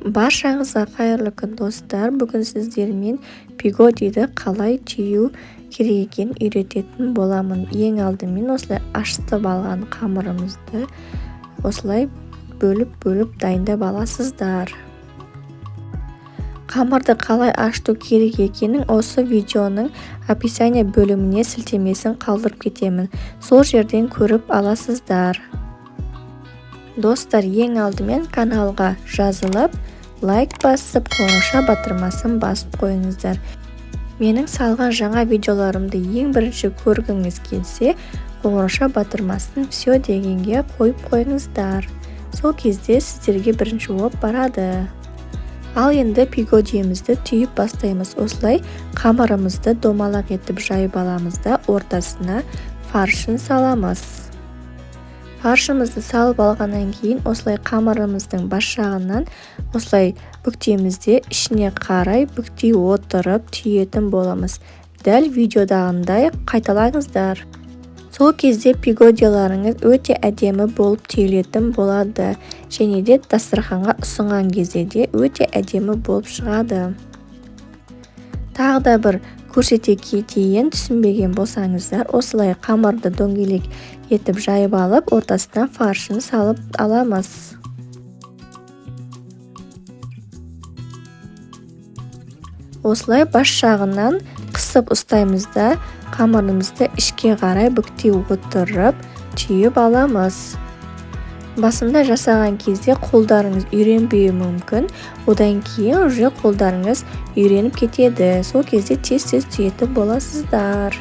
Баршаңызға қайырлы күн достар. Бүгін сіздермен пигодиді қалай түйу керек екенін үйрететін боламын. Ең алдымен осылай ашытып алған қамырымызды осылай бөліп дайындап аласыздар. Қамырды қалай ашыту керек екенін осы видеоның описание бөліміне сілтемесін қалдырып кетемін. Сол жерден көріп аласыздар. Достар, ең алдымен каналға жазылып, лайк басып, қоңырауша батырмасын басып қойыңыздар. Менің салған жаңа видеоларымды ең бірінші көргіңіз келсе, қоңырауша батырмасын все дегенге қойып қойыңыздар. Сол кезде сіздерге бірінші болып барады. Ал енді пигодиімізді түйіп бастаймыз. Осылай қамырымызды домалақ етіп жайып аламыз да ортасына фаршын саламыз. Фаршымызды салып алғаннан кейін осылай қамырымыздың бас жағынан осылай бүктемізде ішіне қарай бүктей отырып түйетін боламыз. Дәл видеодағындай қайталаңыздар. Сол кезде пигодиларыңыз өте әдемі болып түйілетін болады. Және де дастарханға ұсынған кезде де өте әдемі болып шығады. Тағы да бір көрсете кетейін, түсінбеген болсаңыздар, осылай қамырды дөңгелек етіп жайып алып, ортасына фаршын салып аламыз. Осылай бас жағынан қысып ұстаймыз да, қамырымызды ішке қарай бүктей отырып түйіп аламыз. Басында жасаған кезде қолдарыңыз үйренбеуі мүмкін, одан кейін уже қолдарыңыз үйреніп кетеді. Сол кезде тез түйетін боласыздар.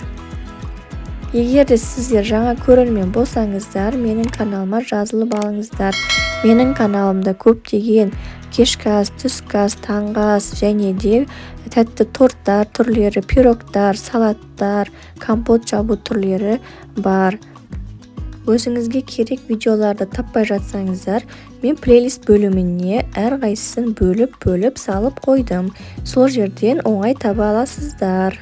Егер де сіздер жаңа көрермен болсаңыздар, менің каналыма жазылып алыңыздар. Менің каналымда көптеген кешкі ас, түскі ас, таңғы ас және де тәтті торттар түрлері, пирогтар, салаттар, компот жабу түрлері бар. Өзіңізге керек видеоларды таппай жатсаңыздар, мен плейлист бөліміне әрқайсысын бөліп салып қойдым. Сол жерден оңай таба аласыздар.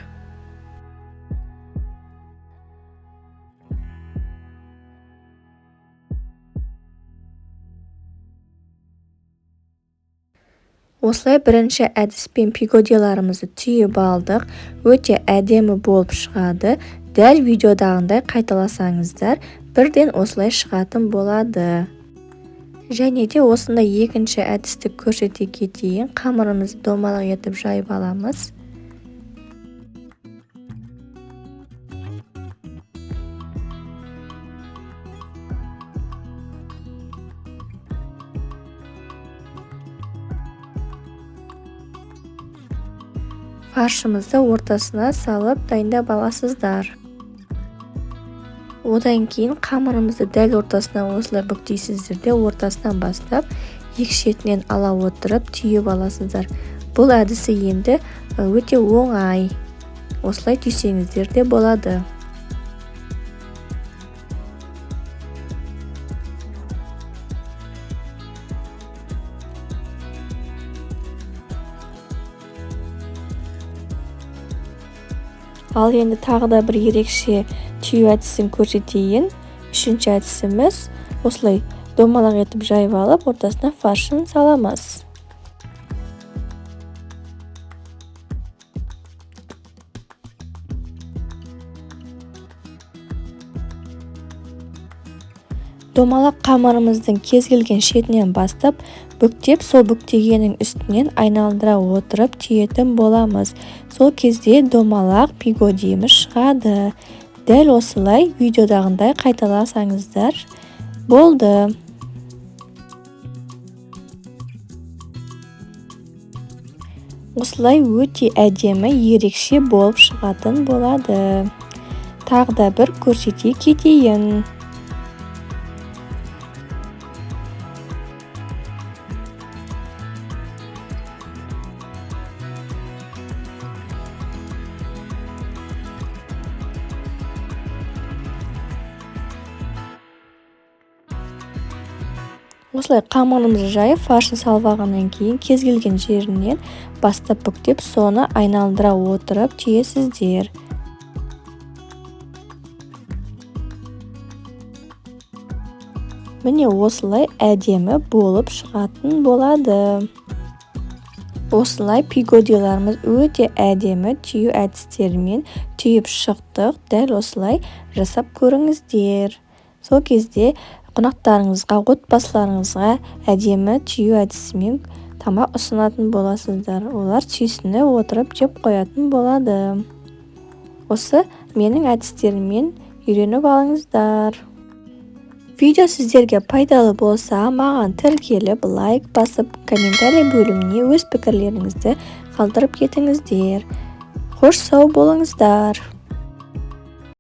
Осылай бірінші әдіспен пигодиларымызды түйіп алдық. Өте әдемі болып шығады. Дәл видеодағындай қайталасаңыздар, бірден осылай шығатын болады. Және де осында екінші әдісті көрсете кетейін. Қамырымызды домалақ етіп жайып аламыз. Фаршымызды ортасына салып дайындап аласыздар. Одан кейін қамырымызды дәл ортасына осылай бүктейсіздер де ортасынан бастап екі шетінен ала отырып түйіп аласыздар. Бұл әдісі енді өте оңай. Осылай түйсеңіздер де болады. Ал енді тағы да бір ерекше түйу әдісін көрсетейін. Үшінші әдісіміз осылай домалақ етіп жайып алып, ортасына фаршын саламыз. Домалақ қамырымыздың кез келген шетінен бастап бүктеп, сол бүктегеннің үстінен айналдыра отырып түйетін боламыз. Сол кезде домалақ пигодиіміз шығады. Дәл осылай видеодағындай қайталасаңыздар болды. Осылай өте әдемі, ерекше болып шығатын болады. Тағы да бір көрсете кетейін. Осылай қамырымызды жайып, фаршын салып алғаннан кейін кез келген жерінен бастап бүктеп, соны айналдыра отырып түйесіздер. Міне осылай әдемі болып шығатын болады. Осылай пигодиларымыз өте әдемі түю әдістерімен түйіп шықтық. Дәл осылай жасап көріңіздер. Сол кезде қонақтарыңызға, отбасыларыңызға әдемі түю әдісімен тамақ ұсынатын боласыздар. Олар сүйсіне отырып жеп қоятын болады. Осы менің әдістеріммен үйреніп алыңыздар. Видео сіздерге пайдалы болса, маған тіркеліп, лайк басып, комментарий бөліміне өз пікірлеріңізді қалдырып кетіңіздер. Қош сау болыңыздар.